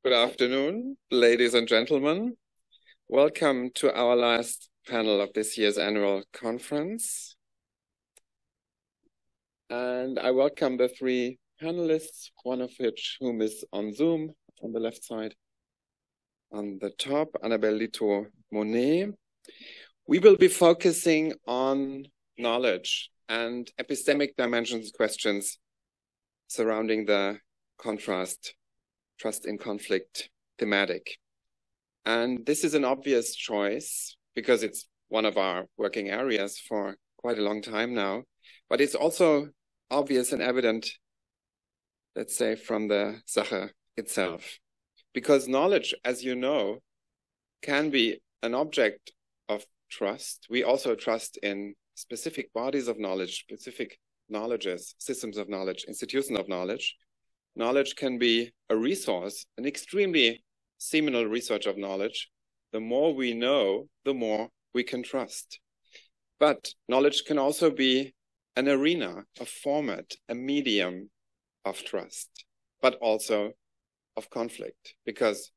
Good afternoon, ladies and gentlemen. Welcome to our last panel of this year's annual conference. And I welcome the three panelists, one of whom is on Zoom on the left side. On the top, Annabelle Littoz-Monnet. We will be focusing on knowledge and epistemic dimensions questions surrounding the ConTrust, trust in conflict thematic. And this is an obvious choice because it's one of our working areas for quite a long time now, but it's also obvious and evident, let's say, from the Sache itself. Because knowledge, as you know, can be an object of trust. We also trust in specific bodies of knowledge, specific knowledges, systems of knowledge, institutions of knowledge. Knowledge can be a resource, an extremely seminal research of knowledge. The more we know, the more we can trust. But knowledge can also be an arena, a format, a medium of trust, but also of conflict, because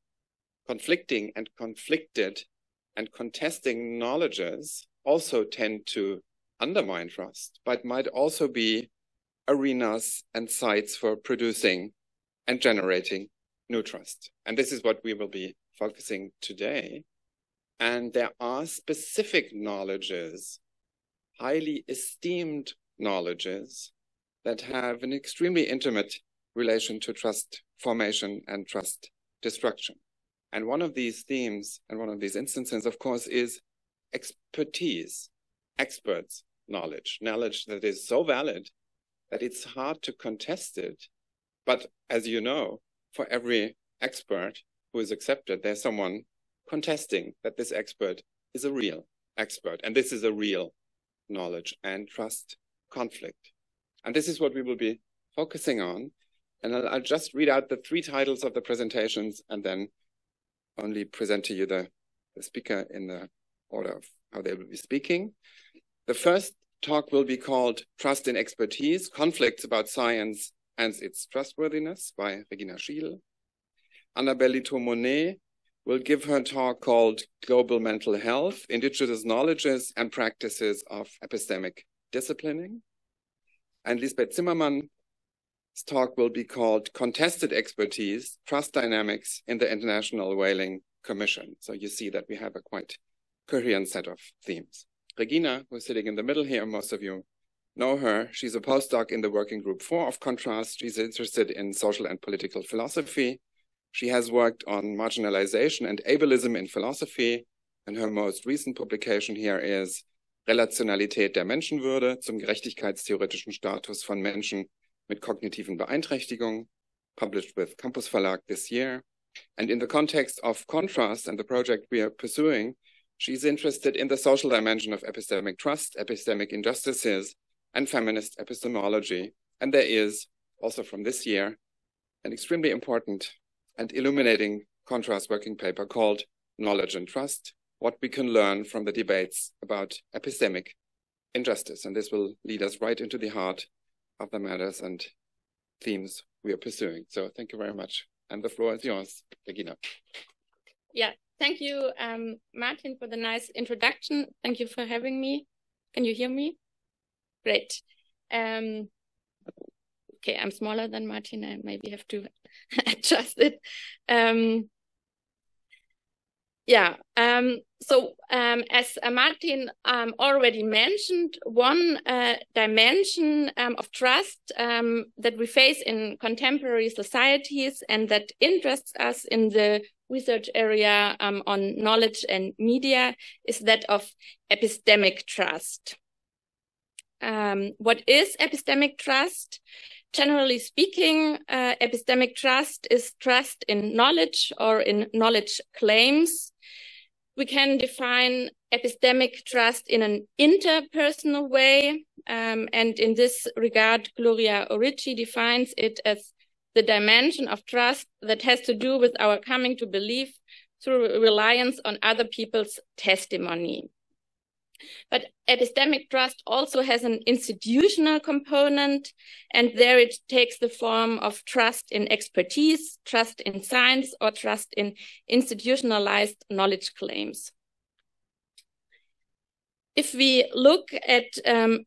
conflicting and conflicted and contesting knowledges also tend to undermine trust, but might also be arenas and sites for producing and generating new trust. And this is what we will be focusing today. And there are specific knowledges, highly esteemed knowledges, that have an extremely intimate relation to trust formation and trust destruction. And one of these themes and one of these instances, of course, is expertise, experts' knowledge that is so valid that it's hard to contest it. But as you know, for every expert who is accepted, there's someone contesting that this expert is a real expert. And this is a real knowledge and trust conflict. And this is what we will be focusing on. And I'll just read out the three titles of the presentations and then only present to you the speaker in the order of how they will be speaking. The first talk will be called Trust in Expertise, Conflicts About Science and Its Trustworthiness by Regina Schidel. Annabelle Littoz-Monnet will give her talk called Global Mental Health, Indigenous Knowledges and Practices of Epistemic Disciplining. And Lisbeth Zimmermann's talk will be called Contested Expertise, Trust Dynamics in the International Whaling Commission. So you see that we have a quite coherent set of themes. Regina, who's sitting in the middle here, most of you know her. She's a postdoc in the working group 4 of ConTrust. She's interested in social and political philosophy. She has worked on marginalization and ableism in philosophy. And her most recent publication here is Relationalität der Menschenwürde zum gerechtigkeitstheoretischen Status von Menschen mit kognitiven Beeinträchtigungen, published with Campus Verlag this year. And in the context of ConTrust and the project we are pursuing, she's interested in the social dimension of epistemic trust, epistemic injustices, and feminist epistemology. And there is, also from this year, an extremely important and illuminating ConTrust working paper called Knowledge and Trust, What We Can Learn from the Debates About Epistemic Injustice. And this will lead us right into the heart of the matters and themes we are pursuing. So thank you very much. And the floor is yours, Regina. Yeah. Thank you, Martin, for the nice introduction. Thank you for having me. Can you hear me? Great. Okay, I'm smaller than Martin. I maybe have to adjust it. As Martin already mentioned, one dimension of trust that we face in contemporary societies and that interests us in the research area on knowledge and media is that of epistemic trust. What is epistemic trust? Generally speaking, epistemic trust is trust in knowledge or in knowledge claims. We can define epistemic trust in an interpersonal way, and in this regard, Gloria Orici defines it as the dimension of trust that has to do with our coming to belief through reliance on other people's testimony. But epistemic trust also has an institutional component, and there it takes the form of trust in expertise, trust in science, or trust in institutionalized knowledge claims. If we look at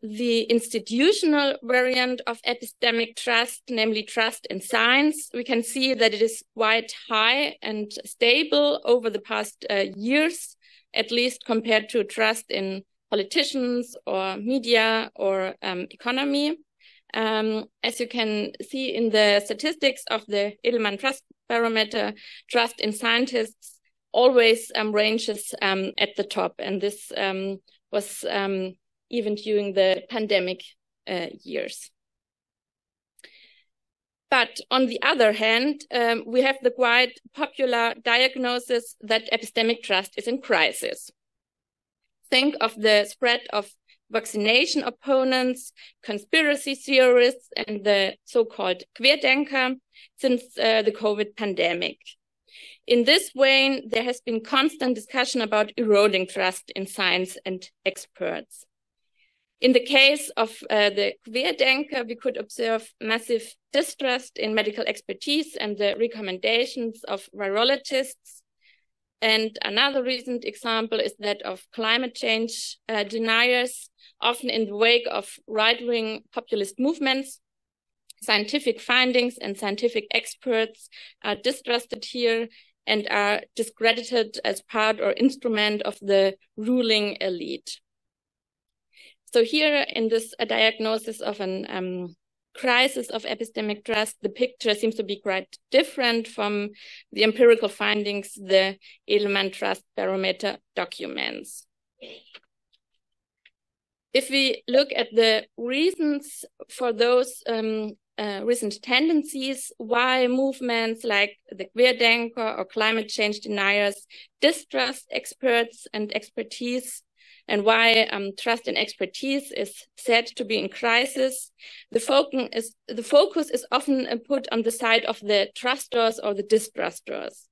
the institutional variant of epistemic trust, namely trust in science, we can see that it is quite high and stable over the past years, at least compared to trust in politicians or media or economy. As you can see in the statistics of the Edelman Trust Barometer, trust in scientists always ranges at the top, and this was even during the pandemic years. But on the other hand, we have the quite popular diagnosis that epistemic trust is in crisis. Think of the spread of vaccination opponents, conspiracy theorists, and the so-called Querdenker since the COVID pandemic. In this vein, there has been constant discussion about eroding trust in science and experts. In the case of the Querdenker, we could observe massive distrust in medical expertise and the recommendations of virologists. And another recent example is that of climate change deniers, often in the wake of right-wing populist movements. Scientific findings and scientific experts are distrusted here and are discredited as part or instrument of the ruling elite. So here in this diagnosis of an crisis of epistemic trust, the picture seems to be quite different from the empirical findings the Edelman Trust Barometer documents. If we look at the reasons for those recent tendencies, why movements like the Querdenker or climate change deniers distrust experts and expertise, and why trust in expertise is said to be in crisis, the focus is often put on the side of the trusters or the distrusters.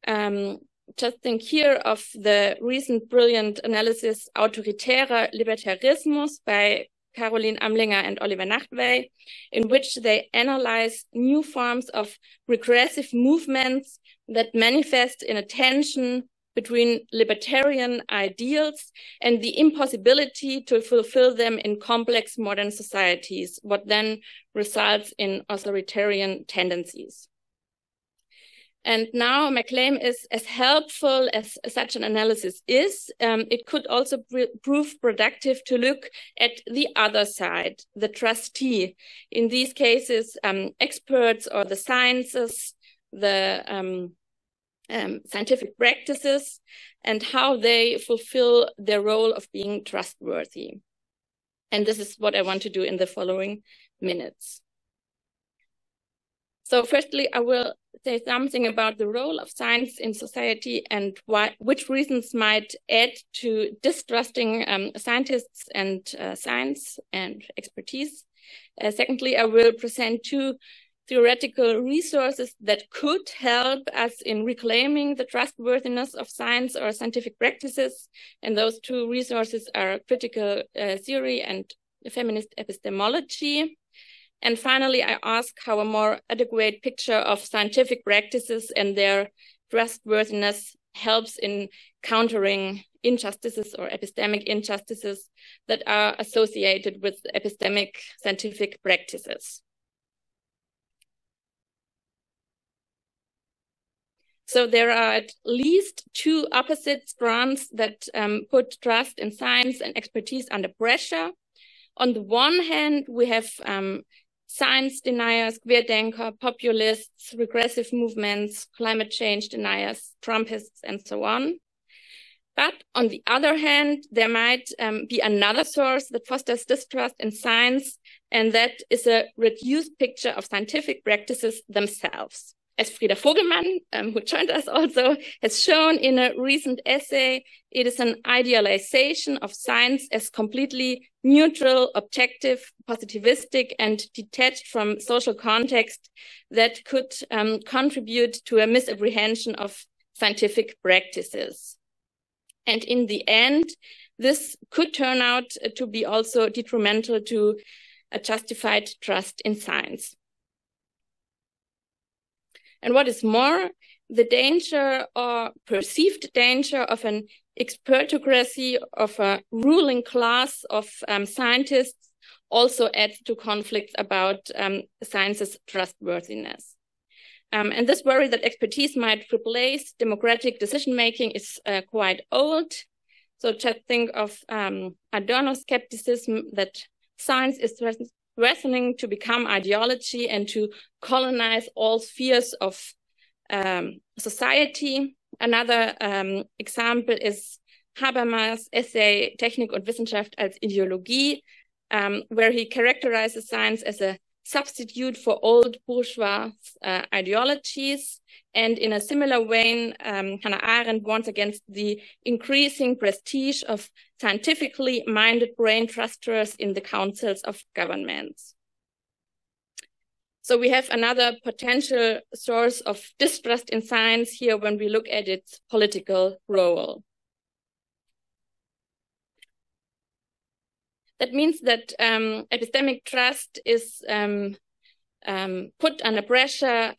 Just think here of the recent brilliant analysis Autoritärer Libertarismus by Caroline Amlinger and Oliver Nachtwey, in which they analyze new forms of regressive movements that manifest in a tension between libertarian ideals and the impossibility to fulfill them in complex modern societies, what then results in authoritarian tendencies. And now my claim is, as helpful as such an analysis is, it could also prove productive to look at the other side, the trustee. In these cases, experts or the sciences, the scientific practices, and how they fulfill their role of being trustworthy. And this is what I want to do in the following minutes. So firstly, I will say something about the role of science in society and which reasons might add to distrusting scientists and science and expertise. Secondly, I will present two theoretical resources that could help us in reclaiming the trustworthiness of science or scientific practices. And those two resources are critical theory and feminist epistemology. And finally, I ask how a more adequate picture of scientific practices and their trustworthiness helps in countering injustices or epistemic injustices that are associated with epistemic scientific practices. So there are at least two opposite strands that put trust in science and expertise under pressure. On the one hand, we have science deniers, Querdenker, populists, regressive movements, climate change deniers, Trumpists, and so on. But on the other hand, there might be another source that fosters distrust in science, and that is a reduced picture of scientific practices themselves. As Frieda Vogelmann, who joined us also, has shown in a recent essay, it is an idealization of science as completely neutral, objective, positivistic, and detached from social context that could contribute to a misapprehension of scientific practices. And in the end, this could turn out to be also detrimental to a justified trust in science. And what is more, the danger or perceived danger of an expertocracy, of a ruling class of scientists, also adds to conflicts about science's trustworthiness. And this worry that expertise might replace democratic decision-making is quite old. So just think of Adorno's skepticism that science is threatening to become ideology and to colonize all spheres of society. Another example is Habermas' essay Technik und Wissenschaft als Ideologie, where he characterizes science as a substitute for old bourgeois ideologies. And in a similar vein, Hannah Arendt warns against the increasing prestige of scientifically minded brain trusters in the councils of governments. So we have another potential source of distrust in science here when we look at its political role. That means that epistemic trust is put under pressure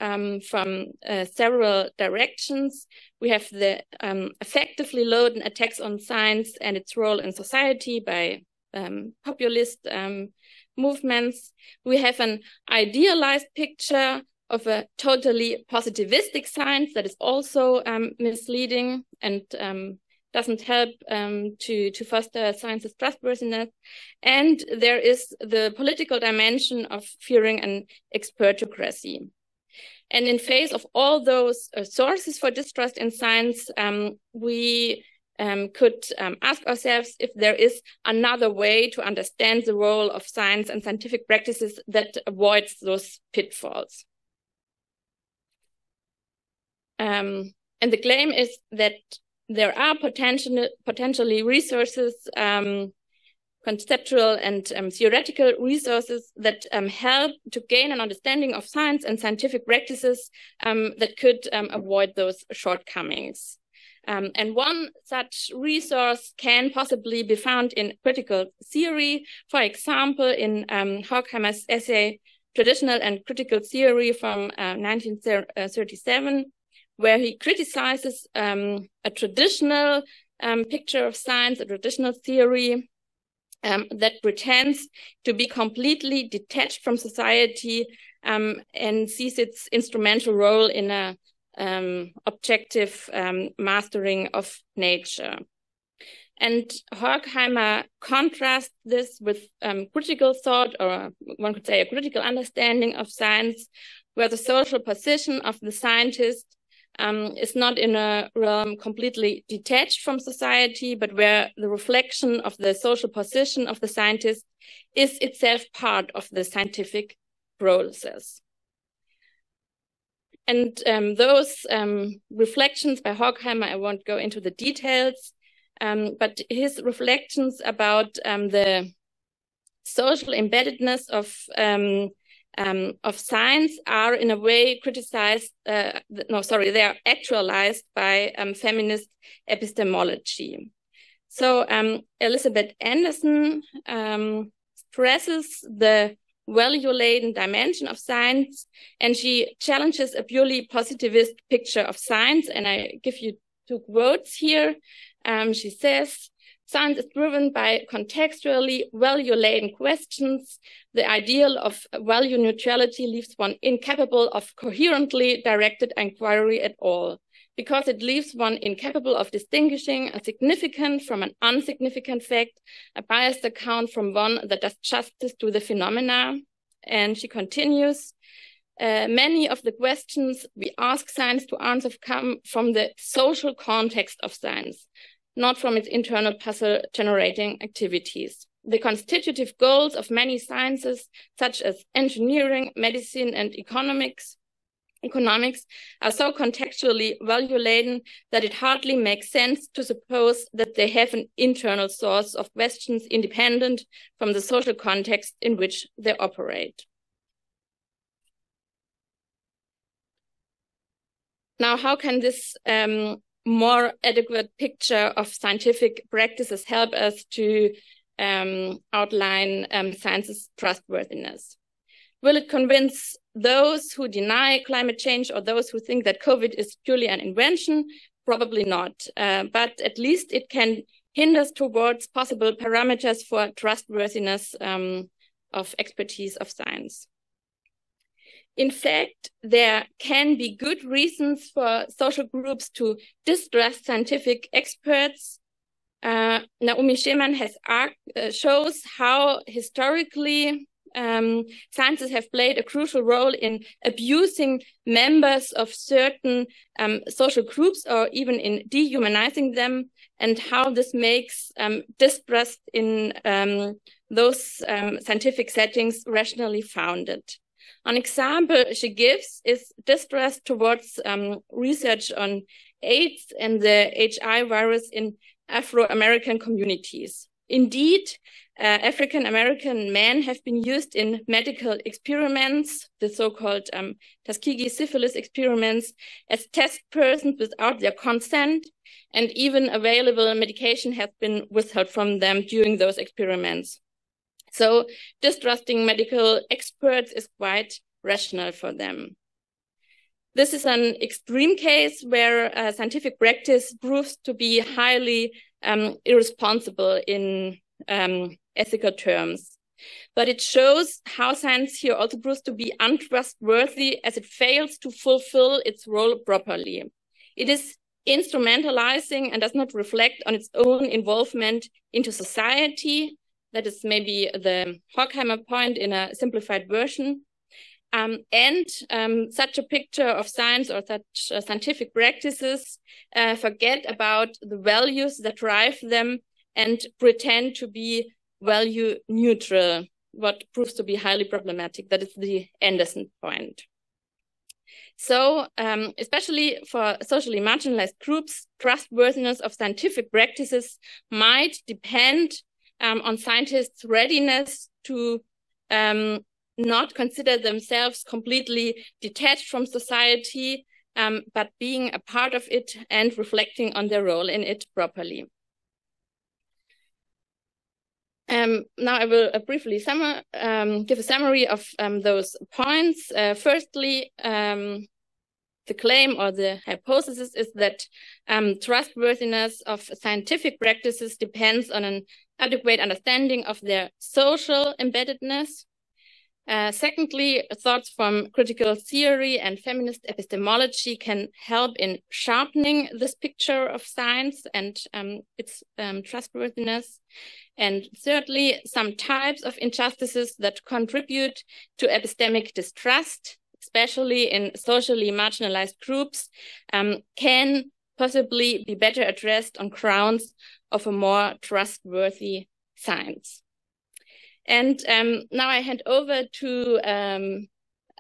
from several directions. We have the effectively loaded attacks on science and its role in society by populist movements. We have an idealized picture of a totally positivistic science that is also misleading and doesn't help to foster science's trustworthiness. And there is the political dimension of fearing an expertocracy. And in face of all those sources for distrust in science, we could ask ourselves if there is another way to understand the role of science and scientific practices that avoids those pitfalls. And the claim is that there are potentially resources, conceptual and theoretical resources that help to gain an understanding of science and scientific practices that could avoid those shortcomings. And one such resource can possibly be found in critical theory, for example, in Horkheimer's essay, Traditional and Critical Theory from 1937, where he criticizes a traditional picture of science, a traditional theory that pretends to be completely detached from society and sees its instrumental role in a objective mastering of nature. And Horkheimer contrasts this with critical thought, or one could say a critical understanding of science, where the social position of the scientist is not in a realm completely detached from society, but where the reflection of the social position of the scientist is itself part of the scientific process. And those reflections by Horkheimer, I won't go into the details, but his reflections about the social embeddedness of science are in a way criticized, they are actualized by feminist epistemology. So Elizabeth Anderson stresses the value-laden dimension of science, and she challenges a purely positivist picture of science. And I give you two quotes here. She says, "Science is driven by contextually value-laden questions. The ideal of value neutrality leaves one incapable of coherently directed inquiry at all, because it leaves one incapable of distinguishing a significant from an insignificant fact, a biased account from one that does justice to the phenomena." And she continues, "Many of the questions we ask science to answer come from the social context of science, not from its internal puzzle-generating activities. The constitutive goals of many sciences, such as engineering, medicine, and economics, are so contextually value-laden that it hardly makes sense to suppose that they have an internal source of questions independent from the social context in which they operate." Now, how can this more adequate picture of scientific practices help us to outline science's trustworthiness. Will it convince those who deny climate change or those who think that COVID is purely an invention? Probably not, but at least it can hinder us towards possible parameters for trustworthiness of expertise of science. In fact, there can be good reasons for social groups to distrust scientific experts. Naomi Schidel has shows how historically scientists have played a crucial role in abusing members of certain social groups or even in dehumanizing them, and how this makes distrust in those scientific settings rationally founded. An example she gives is distrust towards research on AIDS and the HIV virus in Afro-American communities. Indeed, African-American men have been used in medical experiments, the so-called Tuskegee syphilis experiments, as test persons without their consent, and even available medication has been withheld from them during those experiments. So distrusting medical experts is quite rational for them. This is an extreme case where scientific practice proves to be highly irresponsible in ethical terms. But it shows how science here also proves to be untrustworthy as it fails to fulfill its role properly. It is instrumentalizing and does not reflect on its own involvement into society. That is maybe the Horkheimer point in a simplified version. Such a picture of science or such scientific practices forget about the values that drive them and pretend to be value neutral, what proves to be highly problematic. That is the Anderson point. So, especially for socially marginalized groups, trustworthiness of scientific practices might depend on scientists' readiness to not consider themselves completely detached from society, but being a part of it and reflecting on their role in it properly. Now I will briefly give a summary of those points. Firstly, the claim or the hypothesis is that trustworthiness of scientific practices depends on an adequate understanding of their social embeddedness. Secondly, thoughts from critical theory and feminist epistemology can help in sharpening this picture of science and its trustworthiness. And thirdly, some types of injustices that contribute to epistemic distrust, especially in socially marginalized groups, can possibly be better addressed on grounds of a more trustworthy science. And now I hand over to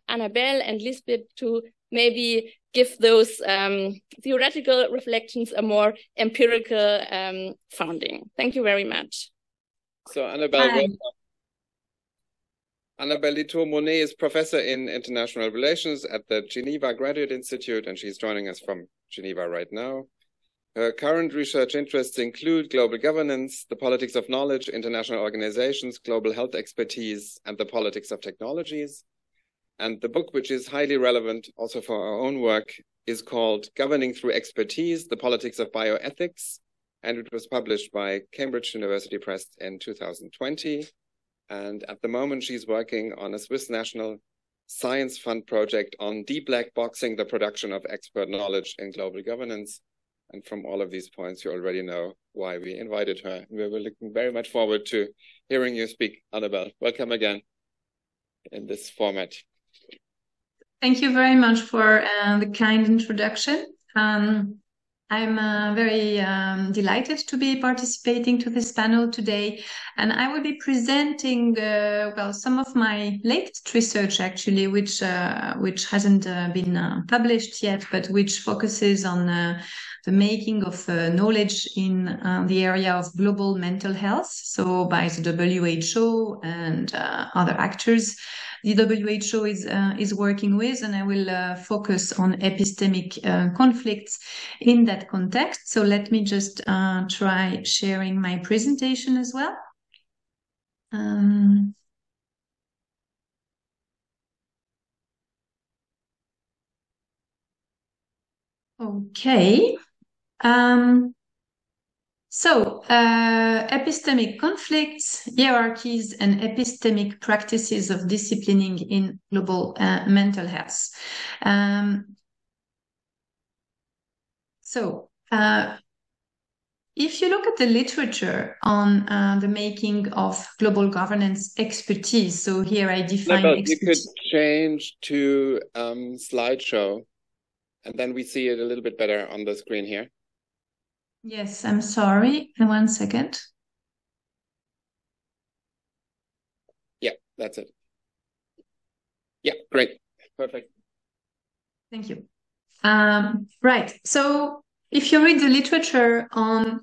Annabelle and Lisbeth to maybe give those theoretical reflections a more empirical founding. Thank you very much. So Annabelle, Annabelle Littoz-Monnet is professor in international relations at the Geneva Graduate Institute, and she's joining us from Geneva right now. Her current research interests include global governance, the politics of knowledge, international organizations, global health expertise, and the politics of technologies. And the book, which is highly relevant also for our own work, is called Governing Through Expertise, the Politics of Bioethics, and it was published by Cambridge University Press in 2020. And at the moment, she's working on a Swiss National Science Fund project on de-black-boxing the production of expert knowledge in global governance. And from all of these points, you already know why we invited her. We were looking very much forward to hearing you speak, Annabelle. Welcome again in this format. Thank you very much for the kind introduction. I'm very delighted to be participating to this panel today, and I will be presenting well, some of my latest research actually, which hasn't been published yet, but which focuses on the making of knowledge in the area of global mental health, so by the WHO and other actors. the WHO is working with, and I will focus on epistemic conflicts in that context. So let me just try sharing my presentation as well. Okay. Epistemic conflicts, hierarchies, and epistemic practices of disciplining in global mental health. If you look at the literature on the making of global governance expertise, so here I define expertise. You could change to slideshow, and then we see it a little bit better on the screen here. Yes, I'm sorry. 1 second. Yeah, that's it. Yeah, great. Perfect. Thank you. Right. So if you read the literature on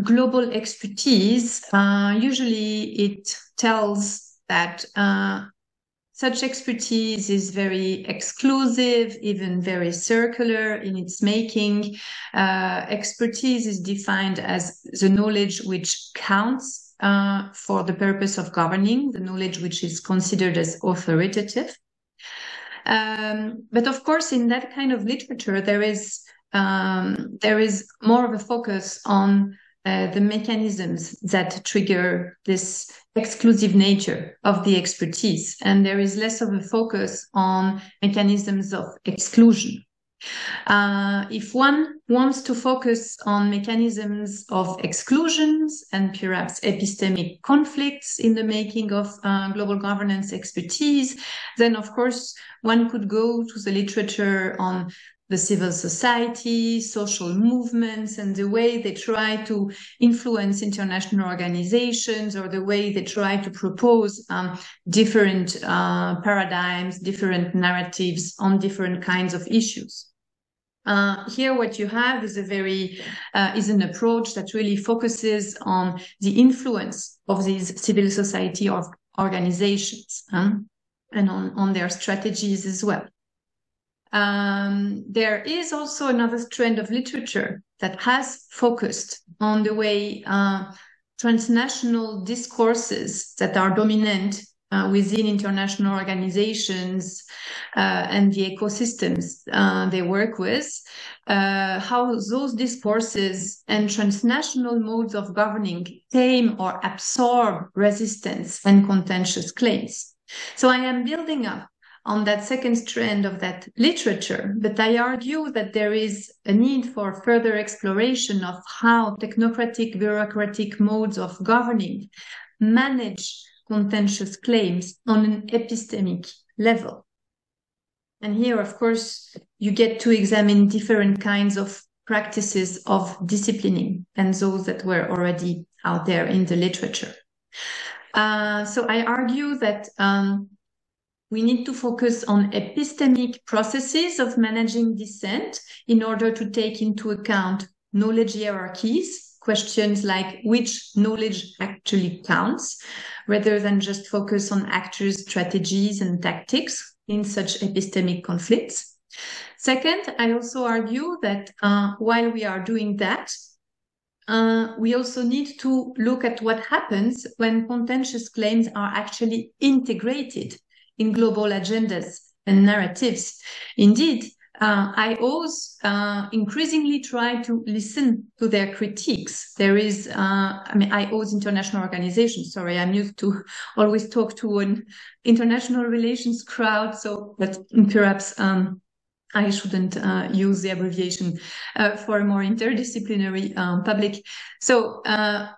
global expertise, usually it tells that such expertise is very exclusive, even very circular in its making. Expertise is defined as the knowledge which counts for the purpose of governing, the knowledge which is considered as authoritative. But of course, in that kind of literature, there is more of a focus on the mechanisms that trigger this exclusive nature of the expertise, and there is less of a focus on mechanisms of exclusion. If one wants to focus on mechanisms of exclusions and perhaps epistemic conflicts in the making of global governance expertise, then of course one could go to the literature on the civil society, social movements, and the way they try to influence international organizations, or the way they try to propose different paradigms, different narratives on different kinds of issues. Here, what you have is is an approach that really focuses on the influence of these civil society organizations and on their strategies as well. There is also another trend of literature that has focused on the way transnational discourses that are dominant within international organizations and the ecosystems they work with, how those discourses and transnational modes of governing tame or absorb resistance and contentious claims. So I am building up on that second strand of that literature, but I argue that there is a need for further exploration of how technocratic, bureaucratic modes of governing manage contentious claims on an epistemic level. And here, of course, you get to examine different kinds of practices of disciplining and those that were already out there in the literature. So I argue that we need to focus on epistemic processes of managing dissent in order to take into account knowledge hierarchies, questions like which knowledge actually counts, rather than just focus on actors' strategies and tactics in such epistemic conflicts. Second, I also argue that while we are doing that, we also need to look at what happens when contentious claims are actually integrated in global agendas and narratives. Indeed, IOs increasingly try to listen to their critiques. There is, IOs, international organizations, sorry, I'm used to always talk to an international relations crowd, so but perhaps I shouldn't use the abbreviation for a more interdisciplinary public. So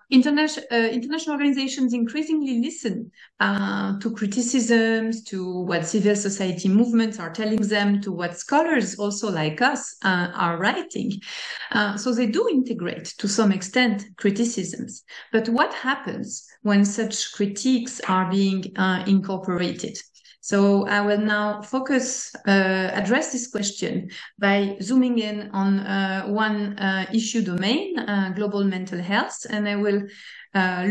international organizations increasingly listen to criticisms, to what civil society movements are telling them, to what scholars also like us are writing. So they do integrate to some extent criticisms. But what happens when such critiques are being incorporated? So I will now address this question by zooming in on one issue domain, global mental health, and I will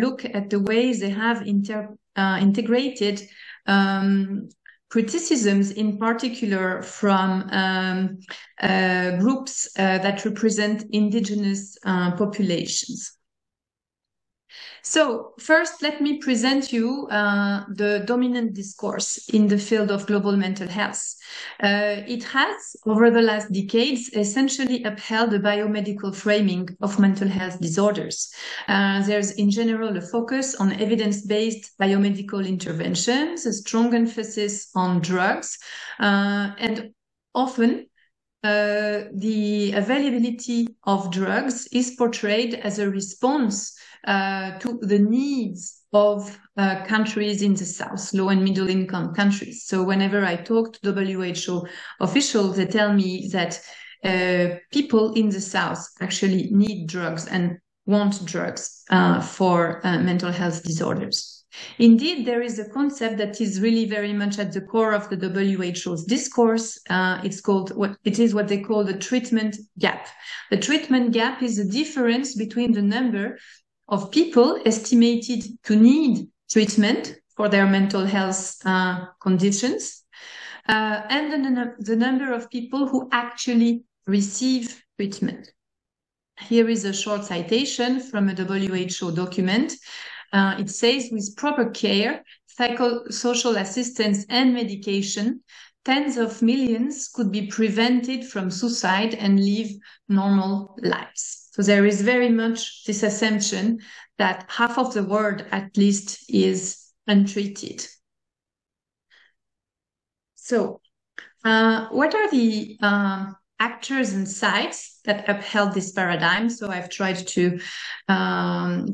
look at the ways they have integrated criticisms, in particular from groups that represent indigenous populations. So first, let me present you the dominant discourse in the field of global mental health. It has, over the last decades, essentially upheld the biomedical framing of mental health disorders. There's, in general, a focus on evidence-based biomedical interventions, a strong emphasis on drugs, and often the availability of drugs is portrayed as a response to the needs of countries in the South, low and middle income countries. So whenever I talk to WHO officials, they tell me that people in the South actually need drugs and want drugs for mental health disorders. Indeed, there is a concept that is really very much at the core of the WHO's discourse. It is what they call the treatment gap. The treatment gap is the difference between the number of people estimated to need treatment for their mental health conditions and the number of people who actually receive treatment. Here is a short citation from a WHO document. It says, with proper care, psychosocial assistance and medication, tens of millions could be prevented from suicide and live normal lives. So there is very much this assumption that half of the world, at least, is untreated. So what are the actors and sites that upheld this paradigm? So I've tried to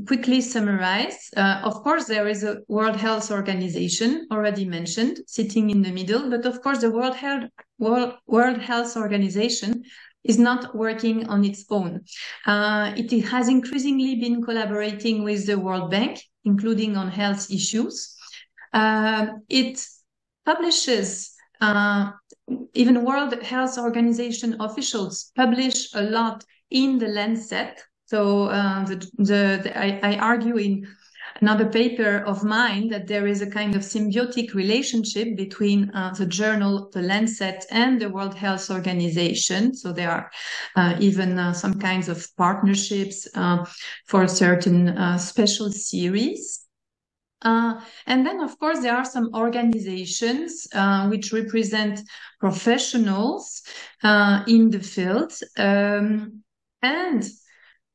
quickly summarize. Of course, there is a World Health Organization, already mentioned, sitting in the middle. But of course, the World Health Organization is not working on its own. It has increasingly been collaborating with the World Bank, including on health issues. It publishes even World Health Organization officials publish a lot in the Lancet. So I argue in another paper of mine that there is a kind of symbiotic relationship between the journal, the Lancet, and the World Health Organization. So there are even some kinds of partnerships for certain special series. And then, of course, there are some organizations which represent professionals in the field. And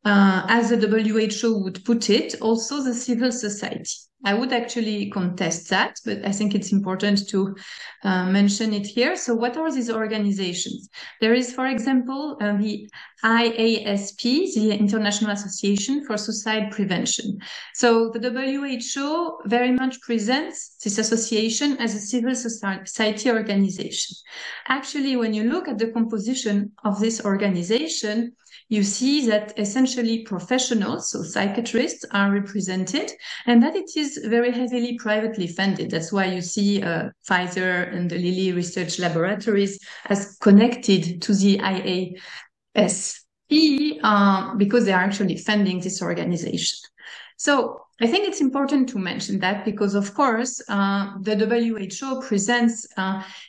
as the WHO would put it, also the civil society. I would actually contest that, but I think it's important to mention it here. So what are these organizations? There is, for example, the IASP, the International Association for Suicide Prevention. So the WHO very much presents this association as a civil society organization. Actually, when you look at the composition of this organization, you see that essentially professionals, so psychiatrists, are represented, and that it is very heavily privately funded. That's why you see Pfizer and the Lilly Research Laboratories as connected to the IASP because they are actually funding this organization. So I think it's important to mention that because, of course, the WHO presents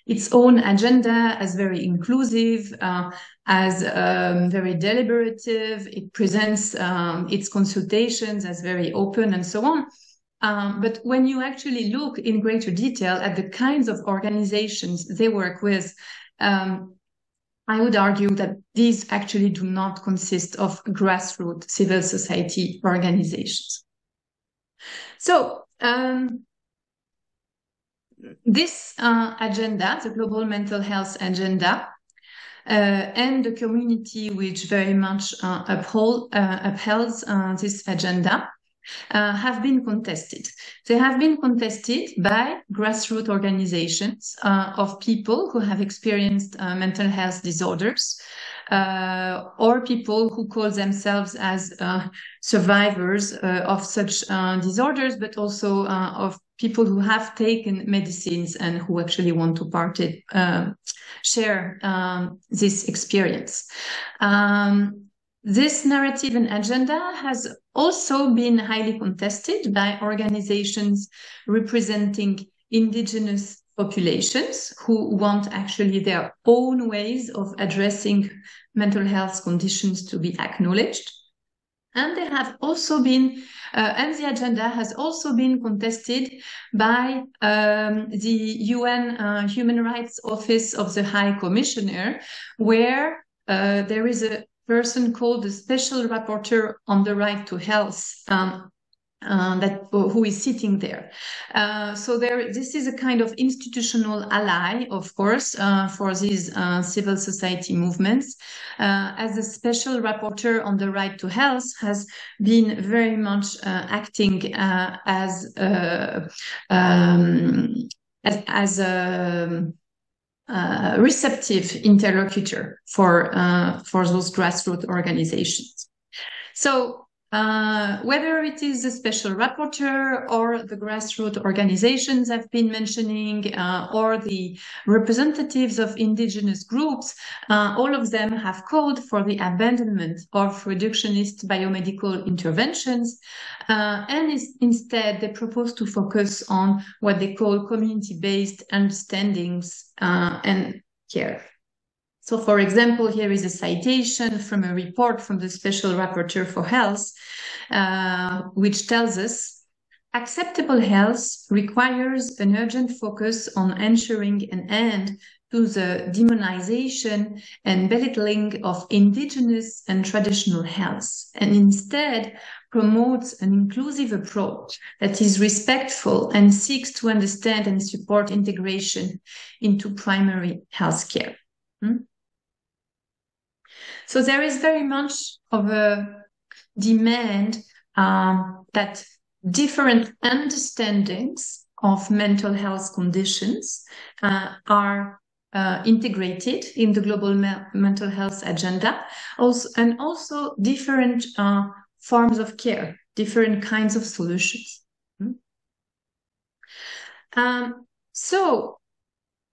its own agenda as very inclusive, as very deliberative. It presents its consultations as very open and so on. But when you actually look in greater detail at the kinds of organizations they work with, I would argue that these actually do not consist of grassroots civil society organizations. So this agenda, the Global Mental Health Agenda, and the community which very much upholds this agenda have been contested. They have been contested by grassroots organizations of people who have experienced mental health disorders, or people who call themselves as survivors of such disorders, but also of people who have taken medicines and who actually want to share this experience. This narrative and agenda has also been highly contested by organizations representing indigenous populations who want actually their own ways of addressing mental health conditions to be acknowledged. And they have also been, and the agenda has also been contested by the UN Human Rights Office of the High Commissioner, where there is a person called the Special Rapporteur on the Right to Health, who is sitting there. So this is a kind of institutional ally, of course, for these civil society movements, as a special rapporteur on the right to health has been very much acting as a receptive interlocutor for those grassroots organizations. So whether it is the special rapporteur or the grassroots organizations I've been mentioning, or the representatives of indigenous groups, all of them have called for the abandonment of reductionist biomedical interventions, and instead they propose to focus on what they call community-based understandings and care. So, for example, here is a citation from a report from the Special Rapporteur for Health, which tells us, acceptable health requires an urgent focus on ensuring an end to the demonization and belittling of indigenous and traditional health, and instead promotes an inclusive approach that is respectful and seeks to understand and support integration into primary health care. So there is very much of a demand that different understandings of mental health conditions are integrated in the global mental health agenda, and also different forms of care, different kinds of solutions. So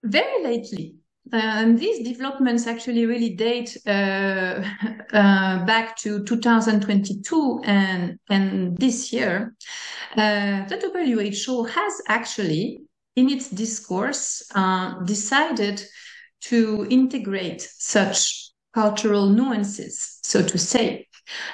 very lately, and these developments actually really date back to 2022 and this year, the WHO has actually, in its discourse, decided to integrate such cultural nuances, so to say.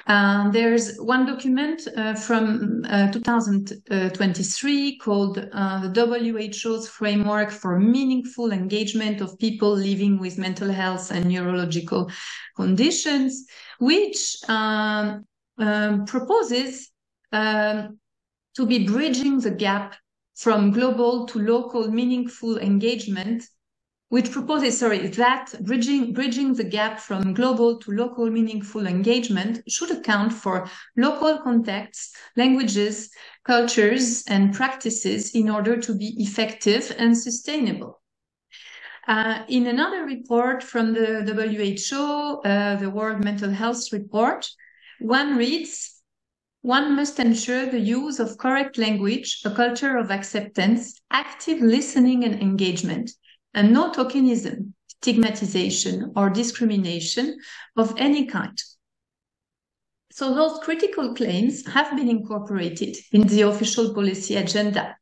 There's one document from 2023 called the WHO's Framework for Meaningful Engagement of People Living with Mental Health and Neurological Conditions, which proposes to be bridging the gap from global to local meaningful engagement, which proposes, that bridging the gap from global to local meaningful engagement should account for local contexts, languages, cultures, and practices in order to be effective and sustainable. In another report from the WHO, the World Mental Health Report, one reads, "One must ensure the use of correct language, a culture of acceptance, active listening and engagement, and no tokenism, stigmatization, or discrimination of any kind." So those critical claims have been incorporated in the official policy agenda.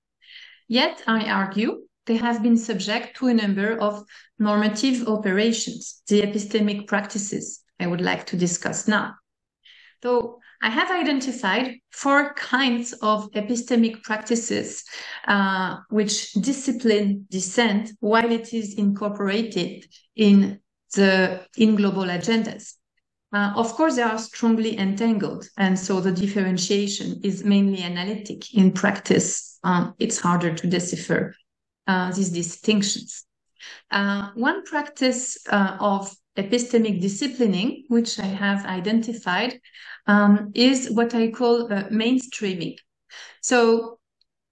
Yet, I argue, they have been subject to a number of normative operations, the epistemic practices I would like to discuss now. So I have identified 4 kinds of epistemic practices which discipline dissent while it is incorporated in global agendas. Of course, they are strongly entangled, and so the differentiation is mainly analytic. In practice, it's harder to decipher these distinctions. One practice of epistemic disciplining, which I have identified, is what I call mainstreaming. So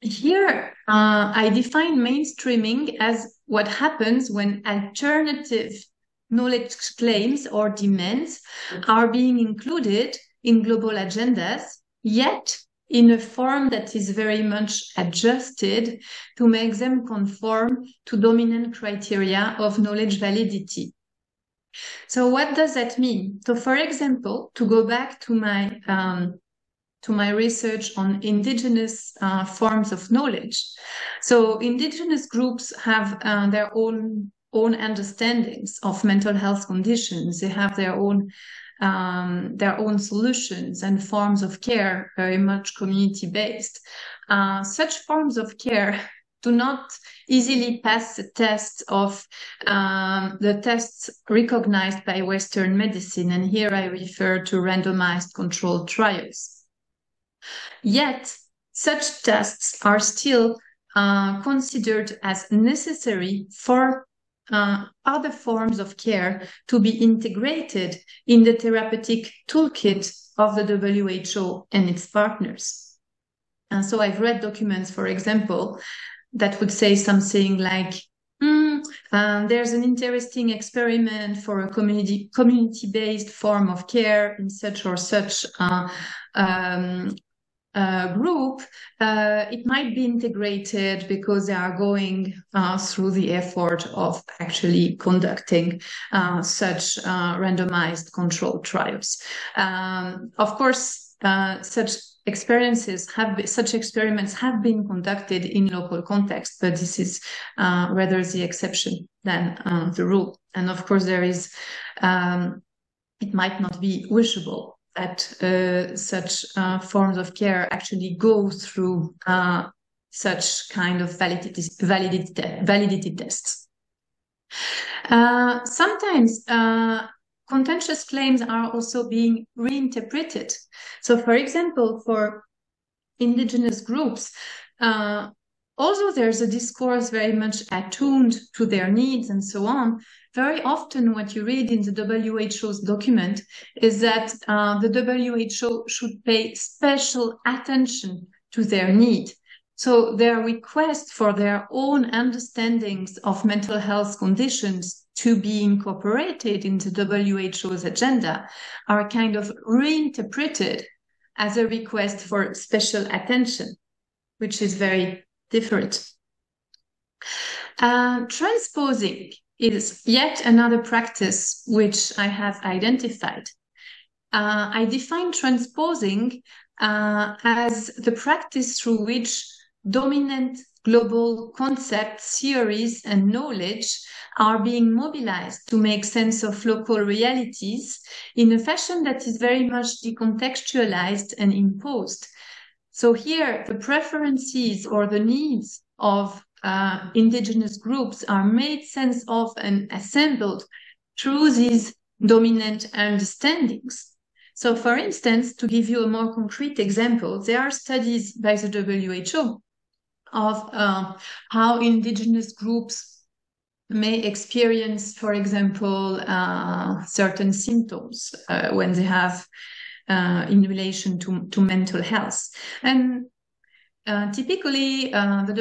here I define mainstreaming as what happens when alternative knowledge claims or demands are being included in global agendas, yet in a form that is very much adjusted to make them conform to dominant criteria of knowledge validity. So what does that mean? So for example, to go back to my to my research on indigenous forms of knowledge. So indigenous groups have their own understandings of mental health conditions. They have their own solutions and forms of care, very much community-based. Such forms of care do not easily pass the test of the tests recognized by Western medicine. And here I refer to randomized controlled trials. Yet, such tests are still considered as necessary for other forms of care to be integrated in the therapeutic toolkit of the WHO and its partners. And so I've read documents, for example, that would say something like, there's an interesting experiment for a community-based form of care in such or such group. It might be integrated because they are going through the effort of actually conducting such randomized controlled trials. Of course, such experiments have been conducted in local context, but this is rather the exception than the rule. And of course, there is, it might not be wishable that such forms of care actually go through such kind of validity tests. Sometimes contentious claims are also being reinterpreted. So, for example, for indigenous groups, although there's a discourse very much attuned to their needs and so on, very often what you read in the WHO's document is that the WHO should pay special attention to their need. So their request for their own understandings of mental health conditions to be incorporated into WHO's agenda are kind of reinterpreted as a request for special attention, which is very different. Transposing is yet another practice which I have identified. I define transposing as the practice through which dominant global concepts, theories, and knowledge are being mobilized to make sense of local realities in a fashion that is very much decontextualized and imposed. So here, the preferences or the needs of indigenous groups are made sense of and assembled through these dominant understandings. So, for instance, to give you a more concrete example, there are studies by the WHO of how indigenous groups may experience, for example, certain symptoms when they have in relation to mental health. And typically, the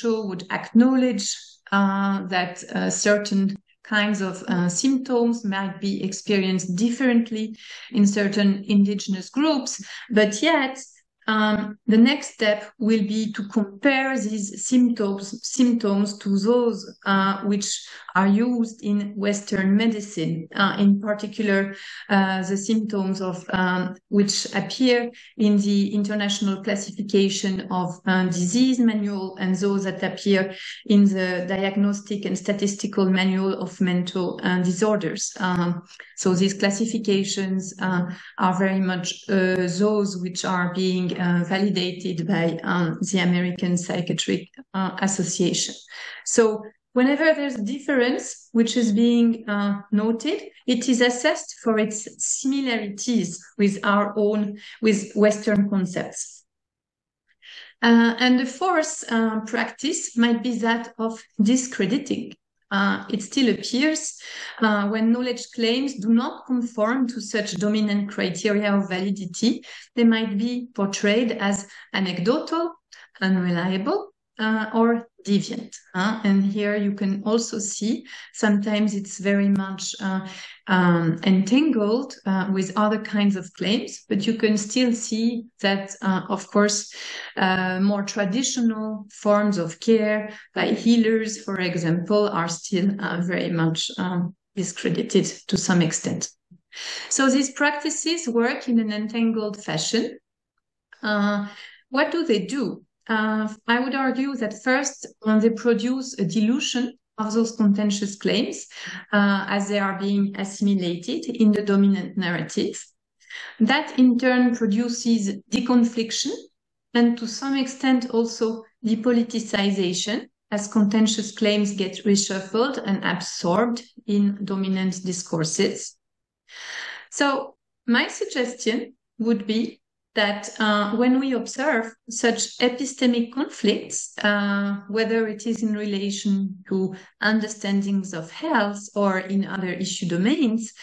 WHO would acknowledge that certain kinds of symptoms might be experienced differently in certain indigenous groups, but yet the next step will be to compare these symptoms to those which are used in Western medicine, in particular the symptoms of which appear in the International Classification of Disease Manual and those that appear in the Diagnostic and Statistical Manual of Mental Disorders. So these classifications are very much those which are being validated by the American Psychiatric Association. So whenever there's a difference which is being noted, it is assessed for its similarities with with Western concepts. And the fourth practice might be that of discrediting. It still appears when knowledge claims do not conform to such dominant criteria of validity, they might be portrayed as anecdotal, unreliable, or deviant. And here you can also see sometimes it's very much entangled with other kinds of claims, but you can still see that, of course, more traditional forms of care by healers, for example, are still very much discredited to some extent. So these practices work in an entangled fashion. What do they do? I would argue that first, they produce a dilution of those contentious claims as they are being assimilated in the dominant narrative. That in turn produces deconfliction and to some extent also depoliticization as contentious claims get reshuffled and absorbed in dominant discourses. So my suggestion would be that when we observe such epistemic conflicts, whether it is in relation to understandings of health or in other issue domains,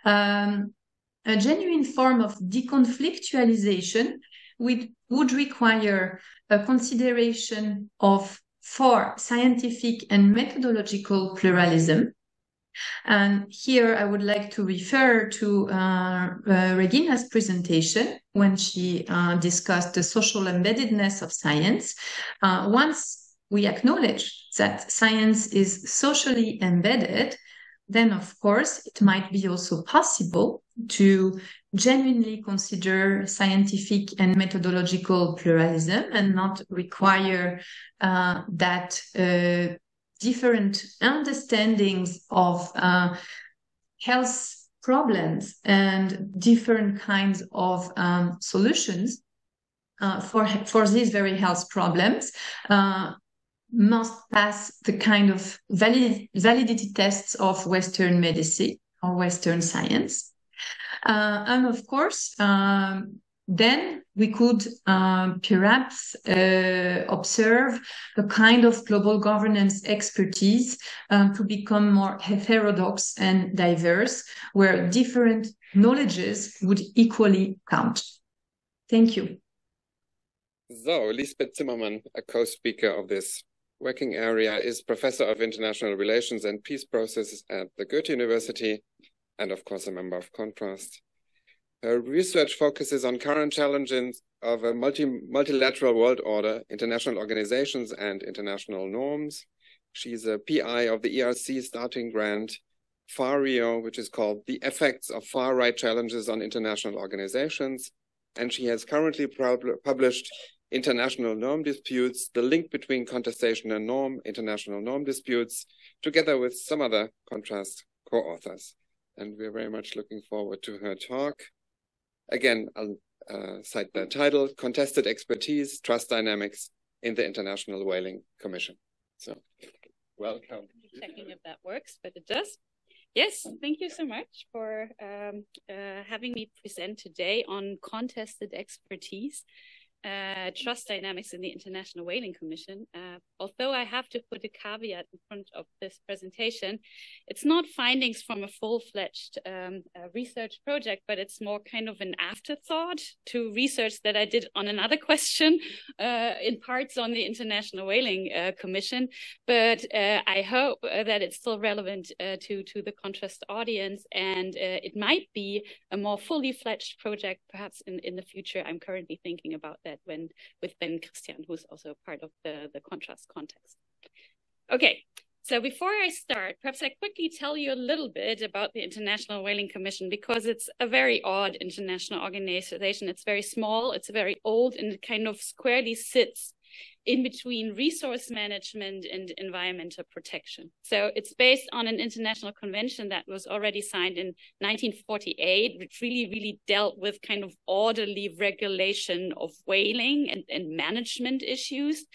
a genuine form of deconflictualization would require a consideration of for scientific and methodological pluralism. And here I would like to refer to Regina's presentation when she discussed the social embeddedness of science. Once we acknowledge that science is socially embedded, then of course it might be also possible to genuinely consider scientific and methodological pluralism and not require that different understandings of health problems and different kinds of solutions for these very health problems must pass the kind of validity tests of Western medicine or Western science. And of course, then we could perhaps observe a kind of global governance expertise to become more heterodox and diverse, where different knowledges would equally count. Thank you. So, Lisbeth Zimmermann, a co-speaker of this working area, is Professor of International Relations and Peace Processes at the Goethe University, and of course a member of ConTrust. Her research focuses on current challenges of a multilateral world order, international organizations, and international norms. She's a PI of the ERC starting grant FARIO, which is called The Effects of Far-Right Challenges on International Organizations. And she has currently published International Norm Disputes, the link between contestation and norm, international norm disputes, together with some other ConTrust co-authors. And we're very much looking forward to her talk. Again, I'll cite the title, Contested Expertise, Trust Dynamics in the International Whaling Commission. So, welcome. Checking if that works, but it does. Yes, thank you so much for having me present today on contested expertise, trust dynamics in the International Whaling Commission. Although I have to put a caveat in front of this presentation, it's not findings from a full-fledged research project, but it's more kind of an afterthought to research that I did on another question, in parts on the International Whaling Commission. But I hope that it's still relevant to the ConTrust audience, and it might be a more fully fledged project perhaps in the future. I'm currently thinking about that with Ben Christian, who's also part of the ConTrust context. Okay, so before I start, perhaps I quickly tell you a little bit about the International Whaling Commission, because it's a very odd international organization. It's very small, it's very old, and it kind of squarely sits in between resource management and environmental protection. So it's based on an international convention that was already signed in 1948, which really dealt with kind of orderly regulation of whaling and management issues.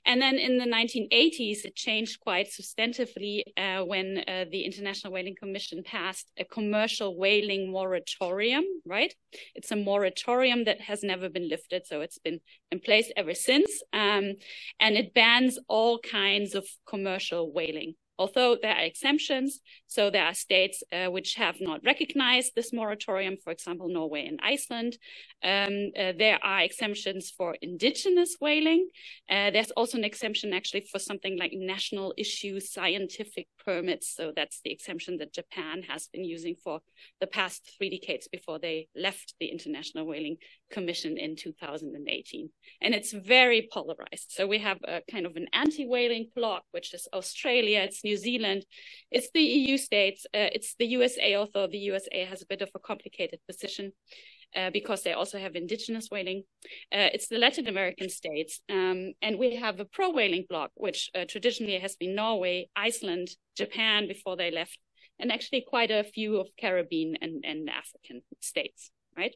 And then in the 1980s, it changed quite substantively when the International Whaling Commission passed a commercial whaling moratorium, right? It's a moratorium that has never been lifted, so it's been in place ever since. And it bans all kinds of commercial whaling. Although there are exemptions, so there are states which have not recognized this moratorium, for example, Norway and Iceland. There are exemptions for indigenous whaling. There's also an exemption actually for something like national issue scientific permits. So that's the exemption that Japan has been using for the past 3 decades before they left the International Whaling Commission in 2018. And it's very polarized. So we have a kind of an anti-whaling bloc, which is Australia, it's New Zealand, it's the EU states, it's the USA, although the USA has a bit of a complicated position. because they also have indigenous whaling. It's the Latin American states. And we have a pro-whaling bloc, which traditionally has been Norway, Iceland, Japan before they left, and actually quite a few of Caribbean and African states, right?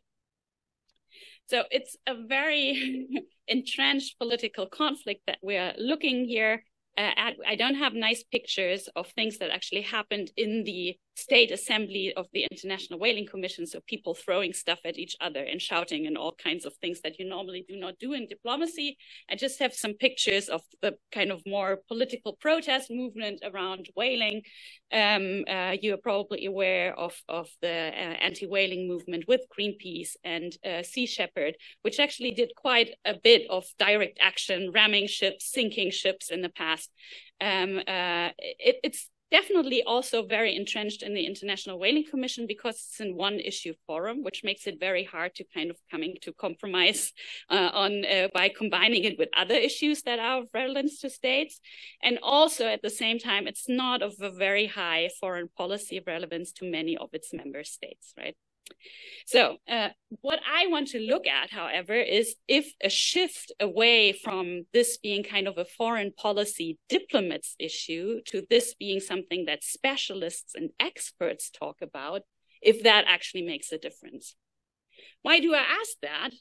So it's a very entrenched political conflict that we're looking here at. I don't have nice pictures of things that actually happened in the State Assembly of the International Whaling Commission, so people throwing stuff at each other and shouting and all kinds of things that you normally do not do in diplomacy. I just have some pictures of the kind of more political protest movement around whaling. You're probably aware of the anti-whaling movement with Greenpeace and Sea Shepherd, which actually did quite a bit of direct action, ramming ships, sinking ships in the past. It's definitely also very entrenched in the International Whaling Commission because it's in one issue forum, which makes it very hard to kind of coming to compromise by combining it with other issues that are of relevance to states. And also at the same time, it's not of a very high foreign policy relevance to many of its member states, right? So what I want to look at, however, is if a shift away from this being kind of a foreign policy diplomats issue to this being something that specialists and experts talk about, if that actually makes a difference. Why do I ask that?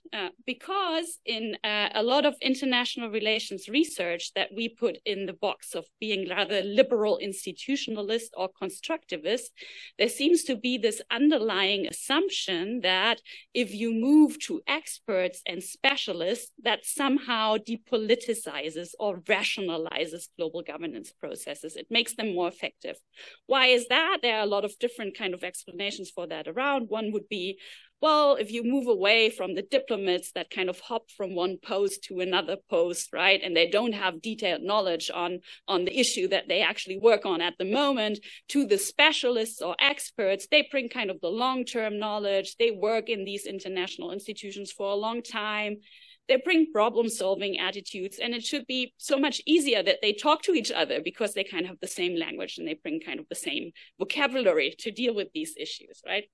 Because in a lot of international relations research that we put in the box of being rather liberal institutionalist or constructivist, there seems to be this underlying assumption that if you move to experts and specialists, that somehow depoliticizes or rationalizes global governance processes. It makes them more effective. Why is that? There are a lot of different kind of explanations for that around. One would be, well, if you move away from the diplomats that kind of hop from one post to another post, right, and they don't have detailed knowledge on the issue that they actually work on at the moment, to the specialists or experts, they bring kind of the long-term knowledge. They work in these international institutions for a long time. They bring problem-solving attitudes, and it should be so much easier that they talk to each other because they kind of have the same language and they bring kind of the same vocabulary to deal with these issues, right?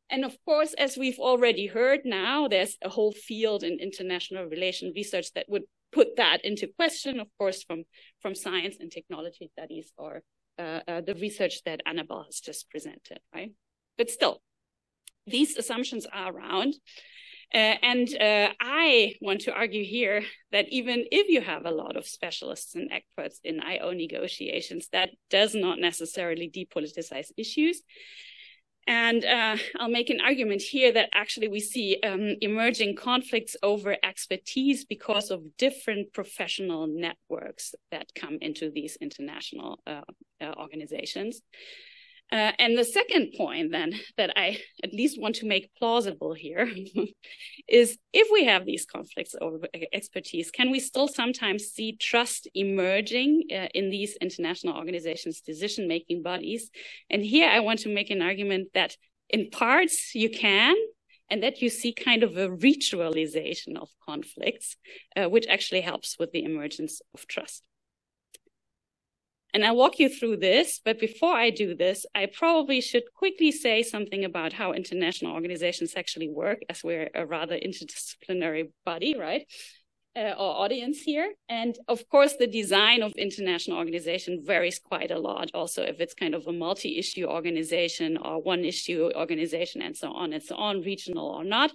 And of course, as we've already heard now, there's a whole field in international relation research that would put that into question, of course, from science and technology studies or the research that Annabelle has just presented, right? But still, these assumptions are around. And I want to argue here that even if you have a lot of specialists and experts in IO negotiations, that does not necessarily depoliticize issues. And I'll make an argument here that actually we see emerging conflicts over expertise because of different professional networks that come into these international organizations. And the second point then that I at least want to make plausible here is if we have these conflicts over expertise, can we still sometimes see trust emerging in these international organizations' decision-making bodies? And here I want to make an argument that in parts you can, and that you see kind of a ritualization of conflicts, which actually helps with the emergence of trust. And I'll walk you through this, but before I do this, I probably should quickly say something about how international organizations actually work, as we're a rather interdisciplinary body, right? Or audience here. And of course, the design of international organization varies quite a lot. Also, if it's kind of a multi-issue organization or one-issue organization and so on, regional or not.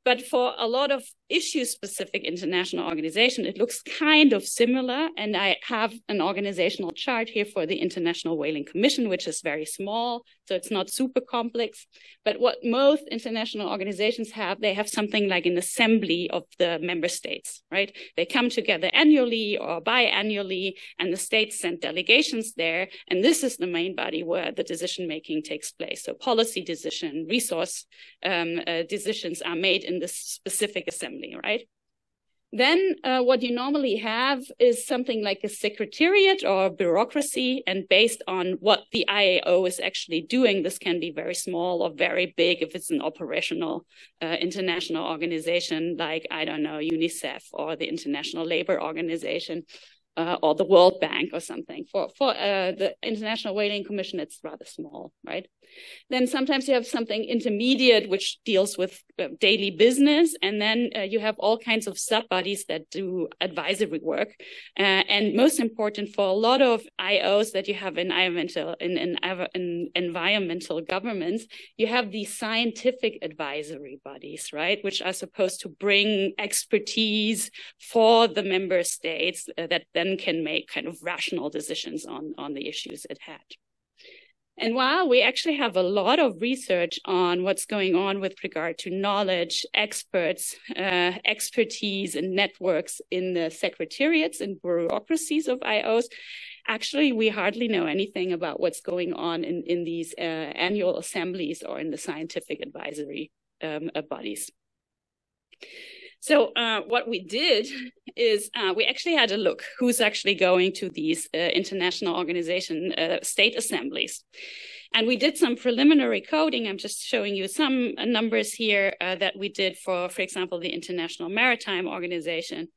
But for a lot of issue-specific international organization, it looks kind of similar. And I have an organizational chart here for the International Whaling Commission, which is very small, so it's not super complex. But what most international organizations have, they have something like an assembly of the member states, right? They come together annually or biannually, and the states send delegations there. And this is the main body where the decision-making takes place. So policy decision, resource decisions are made in this specific assembly, right? Then what you normally have is something like a secretariat or a bureaucracy, and based on what the IAO is actually doing, this can be very small or very big if it's an operational international organization like, I don't know, UNICEF or the International Labour Organization. or the World Bank or something. For the International Whaling Commission, it's rather small, right? Then sometimes you have something intermediate, which deals with daily business. And then you have all kinds of sub-bodies that do advisory work. And most important for a lot of IOs that you have in environmental governments, you have these scientific advisory bodies, right? Which are supposed to bring expertise for the member states that then can make kind of rational decisions on the issues at hand. And while we actually have a lot of research on what's going on with regard to knowledge, experts, expertise, and networks in the secretariats and bureaucracies of IOs, actually, we hardly know anything about what's going on in these annual assemblies or in the scientific advisory bodies. So what we did is we actually had a look who's actually going to these international organization state assemblies. And we did some preliminary coding. I'm just showing you some numbers here that we did for example, the International Maritime Organization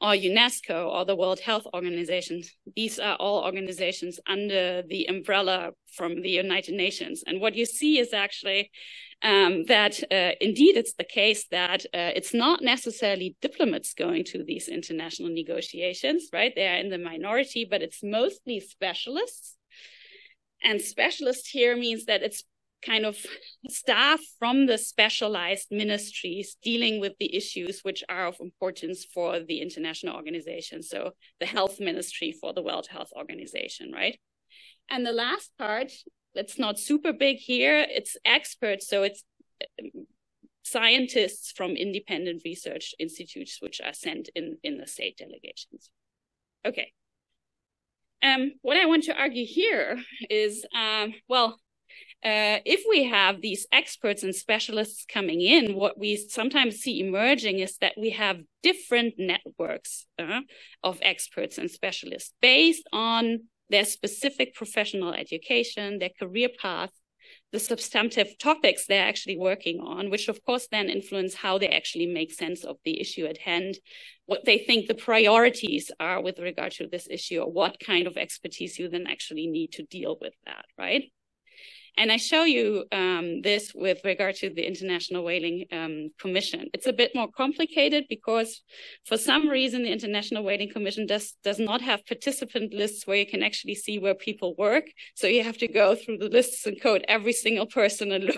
or UNESCO or the World Health Organization. These are all organizations under the umbrella from the United Nations. And what you see is actually that indeed it's the case that it's not necessarily diplomats going to these international negotiations, right? They are in the minority, but it's mostly specialists. And specialist here means that it's kind of staff from the specialized ministries dealing with the issues which are of importance for the international organization. So the health ministry for the World Health Organization, right? And the last part, it's not super big here. It's experts. So it's scientists from independent research institutes, which are sent in the state delegations. Okay. What I want to argue here is, if we have these experts and specialists coming in, what we sometimes see emerging is that we have different networks of experts and specialists based on their specific professional education, their career path, the substantive topics they're actually working on, which of course then influence how they actually make sense of the issue at hand, what they think the priorities are with regard to this issue, or what kind of expertise you then actually need to deal with that, right? And I show you this with regard to the International Whaling Commission. It's a bit more complicated because for some reason, the International Whaling Commission does not have participant lists where you can actually see where people work. So you have to go through the lists and code every single person and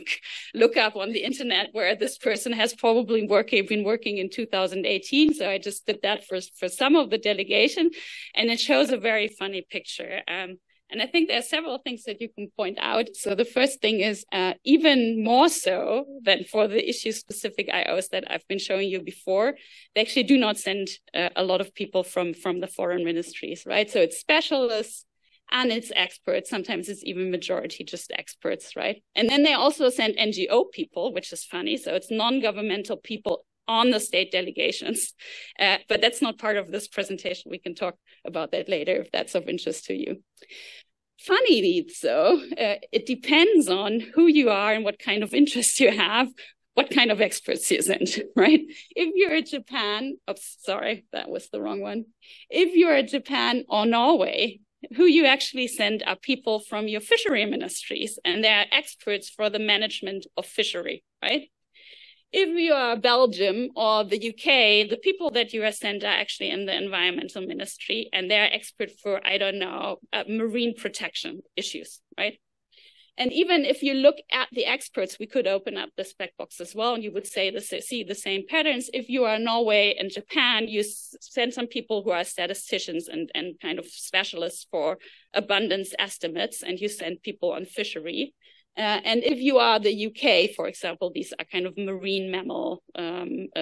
look up on the internet where this person has probably been working in 2018. So I just did that for some of the delegation, and it shows a very funny picture. And I think there are several things that you can point out. So the first thing is even more so than for the issue-specific IOs that I've been showing you before, they actually do not send a lot of people from the foreign ministries, right? So it's specialists and it's experts. Sometimes it's even majority just experts, right? And then they also send NGO people, which is funny. So it's non-governmental people on the state delegations. But that's not part of this presentation. We can talk about that later if that's of interest to you. Funnily, though, it depends on who you are and what kind of interest you have, what kind of experts you send, right? If you're in Japan, sorry, that was the wrong one. If you're in Japan or Norway, who you actually send are people from your fishery ministries, and they're experts for the management of fishery, right? If you are Belgium or the UK, the people that you are sent are actually in the environmental ministry, and they're expert for, I don't know, marine protection issues, right? And even if you look at the experts, we could open up the spec box as well, and you would see the same patterns. If you are Norway and Japan, you send some people who are statisticians and kind of specialists for abundance estimates, and you send people on fishery. And if you are the UK, for example, these are kind of marine mammal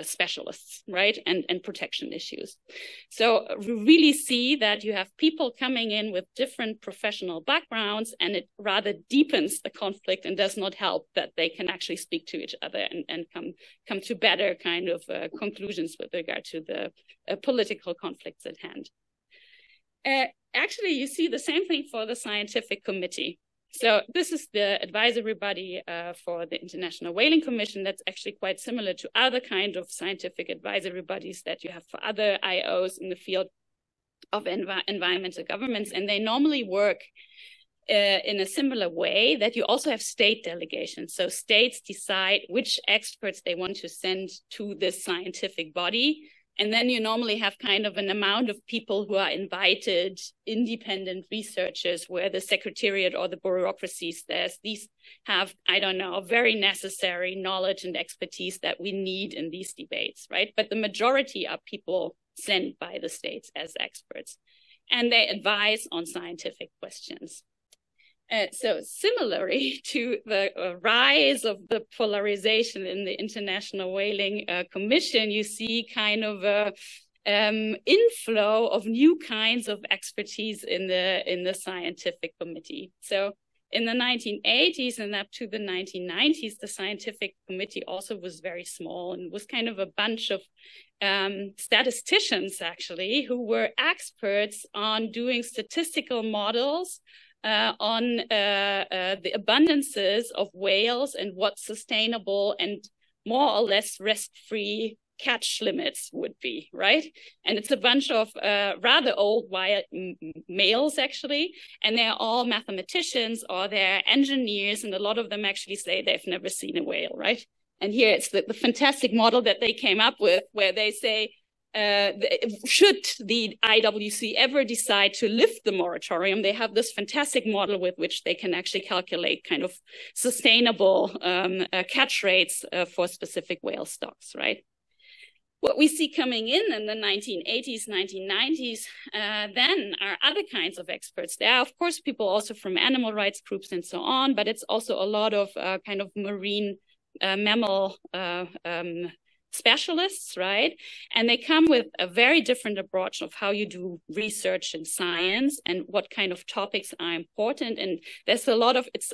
specialists, right? And protection issues. So we really see that you have people coming in with different professional backgrounds, and it rather deepens the conflict and does not help that they can actually speak to each other and come to better kind of conclusions with regard to the political conflicts at hand. Actually, you see the same thing for the scientific committee. So this is the advisory body for the International Whaling Commission. That's actually quite similar to other kind of scientific advisory bodies that you have for other IOs in the field. environmental governments, and they normally work in a similar way, that you also have state delegations. So states decide which experts they want to send to this scientific body. And then you normally have kind of an amount of people who are invited, independent researchers, where the secretariat or the bureaucracy says these have, I don't know, very necessary knowledge and expertise that we need in these debates, right? But the majority are people sent by the states as experts, and they advise on scientific questions. So similarly to the rise of the polarization in the International Whaling Commission, you see kind of a inflow of new kinds of expertise in the scientific committee. So in the 1980s and up to the 1990s, the scientific committee also was very small and was kind of a bunch of statisticians, actually, who were experts on doing statistical models on the abundances of whales and what sustainable and more or less risk-free catch limits would be, right? And it's a bunch of rather old males, actually, and they're all mathematicians or they're engineers, and a lot of them actually say they've never seen a whale, right? And here it's the fantastic model that they came up with, where they say, should the IWC ever decide to lift the moratorium, they have this fantastic model with which they can actually calculate kind of sustainable catch rates for specific whale stocks, right? What we see coming in the 1980s, 1990s, then are other kinds of experts. There are, of course, people also from animal rights groups and so on, but it's also a lot of kind of marine mammal specialists, right? And they come with a very different approach of how you do research in science and what kind of topics are important. And there's a lot of, it's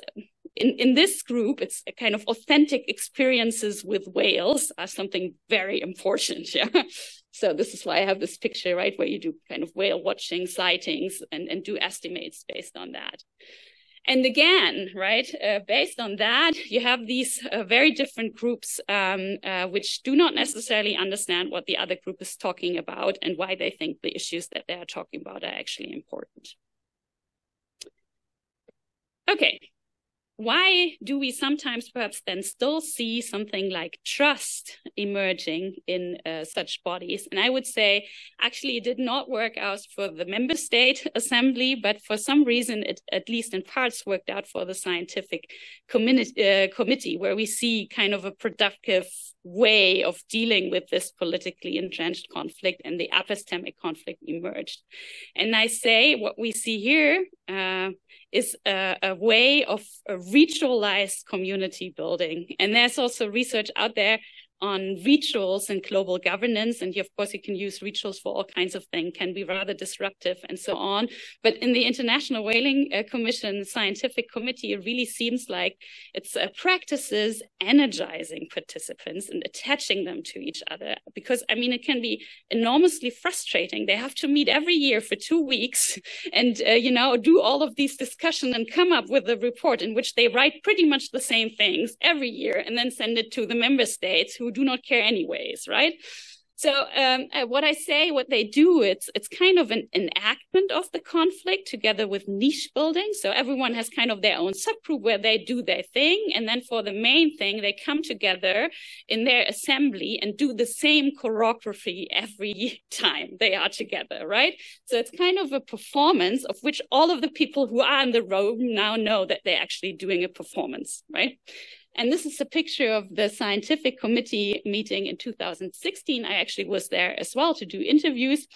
in this group, it's a kind of authentic experiences with whales are something very important. Yeah. So this is why I have this picture, right, where you do kind of whale watching sightings and do estimates based on that. And again, right, based on that, you have these very different groups which do not necessarily understand what the other group is talking about and why they think the issues that they are talking about are actually important. Okay. Why do we sometimes perhaps then still see something like trust emerging in such bodies? And I would say, actually, it did not work out for the member state assembly, but for some reason, it at least in parts worked out for the scientific committee, where we see kind of a productive way of dealing with this politically entrenched conflict, and the epistemic conflict emerged. And I say what we see here is a way of a ritualized community building. And there's also research out there on rituals and global governance. And of course, you can use rituals for all kinds of things, can be rather disruptive and so on. But in the International Whaling Commission Scientific Committee, it really seems like it's practices energizing participants and attaching them to each other. Because, I mean, it can be enormously frustrating. They have to meet every year for 2 weeks and, you know, do all of these discussions and come up with a report in which they write pretty much the same things every year and then send it to the member states who do not care anyways, right? So what they do, it's kind of an enactment of the conflict together with niche building. So everyone has kind of their own subgroup where they do their thing. And then for the main thing, they come together in their assembly and do the same choreography every time they are together, right? So it's kind of a performance of which all of the people who are in the room now know that they're actually doing a performance, right? And this is a picture of the scientific committee meeting in 2016. I actually was there as well to do interviews.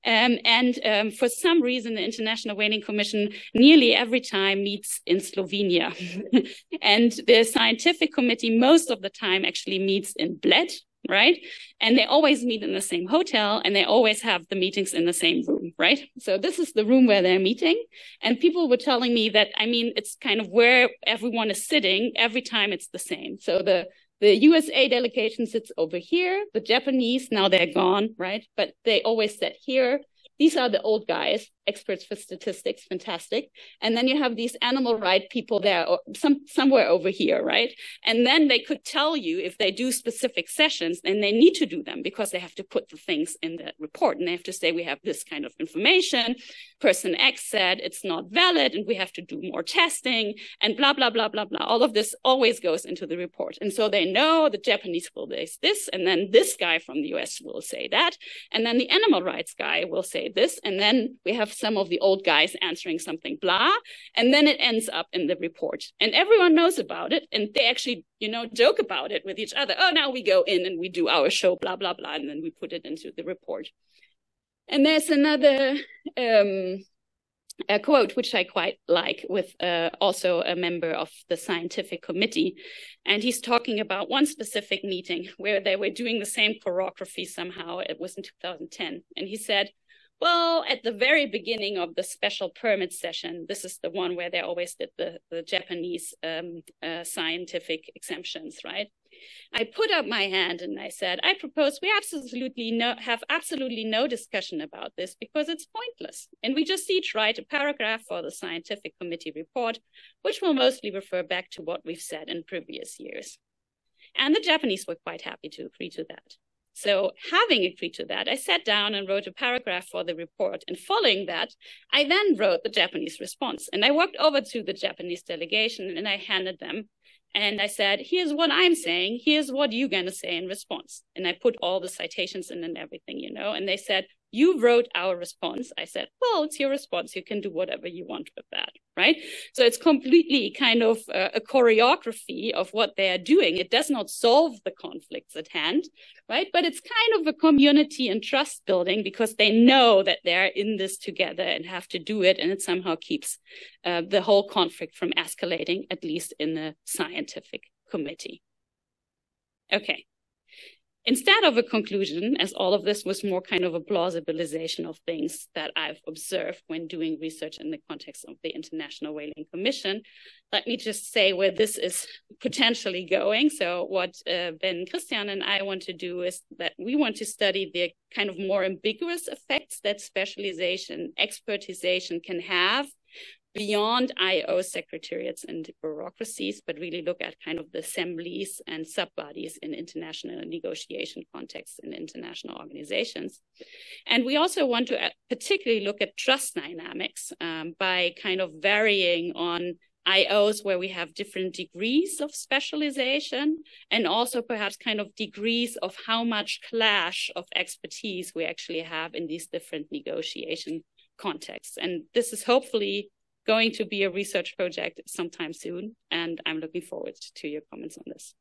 And for some reason, the International Whaling Commission nearly every time meets in Slovenia. And the scientific committee most of the time actually meets in Bled, right? And they always meet in the same hotel, and they always have the meetings in the same room, right? So this is the room where they're meeting. And people were telling me that, I mean, it's kind of where everyone is sitting. Every time it's the same. So the USA delegation sits over here. The Japanese, now they're gone, right? But they always sat here. these are the old guys, experts for statistics, fantastic. And then you have these animal rights people there, or somewhere over here, right? And then they could tell you if they do specific sessions, and they need to do them because they have to put the things in the report. And they have to say, we have this kind of information. Person X said it's not valid, and we have to do more testing, and blah, blah, blah, blah, blah. All of this always goes into the report. And so they know the Japanese will say this, and then this guy from the US will say that, and then the animal rights guy will say this, and then we have some of the old guys answering something, blah, and then it ends up in the report. And everyone knows about it, and they actually, joke about it with each other. Oh, now we go in and we do our show, blah, blah, blah, and then we put it into the report. And there's another a quote, which I quite like, with also a member of the scientific committee. And he's talking about one specific meeting where they were doing the same choreography somehow. It was in 2010. And he said, well, at the very beginning of the special permit session, this is the one where they always did the Japanese scientific exemptions, right? I put up my hand and I said, I propose we have absolutely no discussion about this because it's pointless. And we just each write a paragraph for the scientific committee report, which will mostly refer back to what we've said in previous years. And the Japanese were quite happy to agree to that. So having agreed to that, I sat down and wrote a paragraph for the report. And following that, I then wrote the Japanese response. And I walked over to the Japanese delegation and I handed them. And I said, here's what I'm saying. Here's what you're going to say in response. And I put all the citations in and everything, And they said, you wrote our response. I said, well, it's your response. You can do whatever you want with that, right? So it's completely kind of a choreography of what they are doing. It does not solve the conflicts at hand, right? But it's kind of a community and trust building because they know that they're in this together and have to do it. And it somehow keeps the whole conflict from escalating, at least in the scientific committee. Okay. Instead of a conclusion, as all of this was more kind of a plausibilization of things that I've observed when doing research in the context of the International Whaling Commission, let me just say where this is potentially going. So what Ben Christian and I want to do is that we want to study the kind of more ambiguous effects that specialization, expertization can have beyond IO secretariats and bureaucracies, but really look at kind of the assemblies and sub-bodies in international negotiation contexts in international organizations. And we also want to particularly look at trust dynamics by kind of varying on IOs where we have different degrees of specialization and also perhaps kind of degrees of how much clash of expertise we actually have in these different negotiation contexts. And this is hopefully going to be a research project sometime soon, and I'm looking forward to your comments on this.